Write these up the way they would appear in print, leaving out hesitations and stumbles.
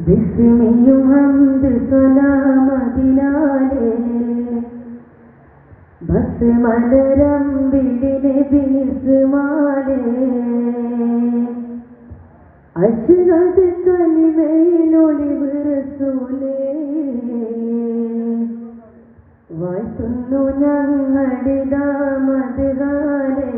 ബിസ്മിയും ഹംദ് സ്വലാമതിനാലേ ബസ്മലരംബിലിനെ ബിസ്മാലേ അശ്ഹദ് കലിമയിലൊളിവ് റസൂലേ വാഴ്ത്തുന്നു ഞങ്ങളിതാ മദ്ഹാലേ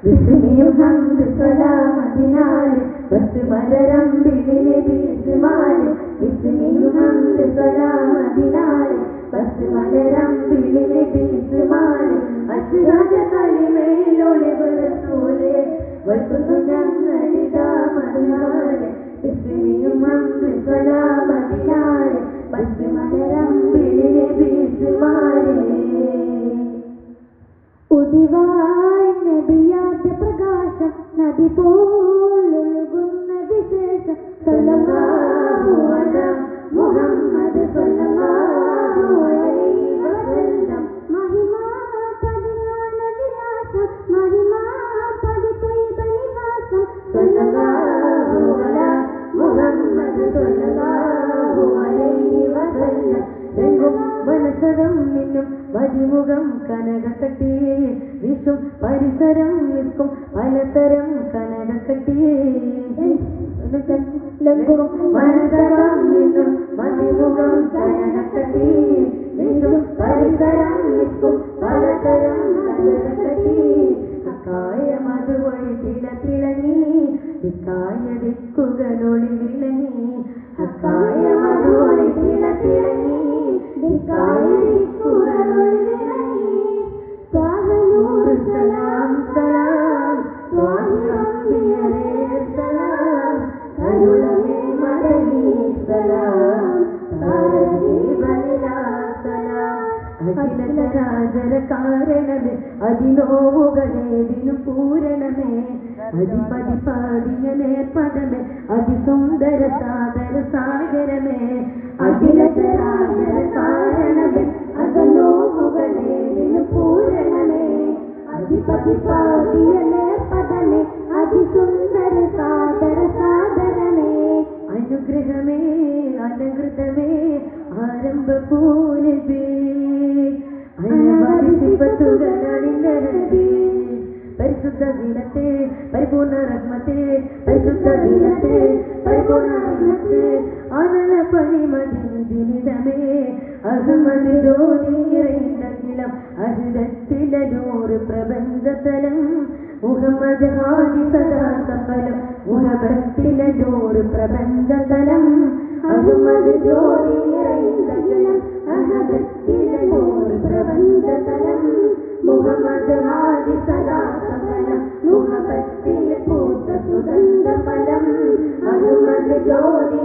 ബിസ്മിയും ഹംദ് സ്വലാമതിനാലേ ബസ്മലരംബിലിനെ ബിസ്മാലേ ബിസ്മിയും ഹംദ് സ്വലാമതിനാലേ ബസ്മലരംബിലിനെ ബിസ്മാലേ അശ്ഹദ് കലിമയിലൊളിവ് റസൂലേ വാഴ്ത്തുന്നു ഞങ്ങളിതാ മദ്ഹാലേ ബിസ്മിയും ഹംദ് സ്വലാമതിനാലേ ബസ്മലരംബിലിനെ ബിസ്മാലേ ഉദിവായ് നബിയാദ്യ പ്രകാശം നദി പോലൊഴുകുന്ന വിശേഷം സല്ലല്ലാഹു അലാ മുഹമ്മദ് സല്ലല്ലാഹു അലൈഹി വസല്ലം മഹിമാ പതിനാന വിലാസം മഹിമാ പതിത്വൈബ നിവാസം സല്ലല്ലാഹു അലാ മുഹമ്മദ് സല്ലല്ലാഹു അലൈഹി വസല്ലം രംഗും മനസ്സകം മിന്നും മതിമുഖം കനകക്കട്ടി വിഷും പരിസരം നിൽക്കും പലതരം കനകക്കട്ടി ലംഘും മനസ്സകം മിന്നും മതിമുഖം കനകക്കട്ടി വിഷും പരിസരം നിൽക്കും പലതരം കനകക്കട്ടി അക്കായം അതുവഴി തിളങ്ങി ഇക്കായ ദിക്കുകളൊളി വിളങ്ങി അക്കായം അതുവഴി തിളങ്ങി ഇക്കായ ദിക്കുകളൊളി വിളങ്ങി ത്വാഹനൂർ സലാം സലാം ത്വാഹിറംബിയരേ സലാം കരുളമേ മദനി സലാം താരദീപനിലാ സലാം അഖിലചരാചര കാരണമേ അതിനോവുകളേതിനു പൂരണമേ അധിപതി പാടിയ നേർപദമേ അതിസുന്ദര സാദര സാഗരമേ അഖിലചരാചര കാരണമേ അതിനോവുകളേതിനു പൂരണമേ അധിപതി പാടിയ നേർപദമേ അതിസുന്ദര സാദര സാദരമേ അനുഗ്രഹമേ അലങ്കൃതമേ ആരംഭ പൂനബി അനവധി സിഫത്തുകളിൽ നബി പരിശുദ്ധ ദിനത്തെ പരിപൂർണ റഹ്മത്തെ പരിശുദ്ധ ദിനത്തെ പരിപൂർണ റഹ്മത്തെ ആനല പരിമതി ദിനിതമേ അഹമ്മദ് ജ്യോതി നിറൈന്തകിലം അഹിതത്തിലൂറ് പ്രബന്ധതലം മുഹമ്മദ് ഹാദി സദാ സഫലം മുഹബത്തിലൂറ് പ്രബന്ധതലം അഹമ്മദ് ജ്യോതി നിറൈന്തകിലം അഹദത്തിലൂറ് പ്രബന്ധതലം മുഹമ്മദ് ഹാദി സദാ സഫലം മുഹബത്തിൽ പൂത്ത സുഗന്ധ ഫലം അഹമ്മദ് ജ്യോതി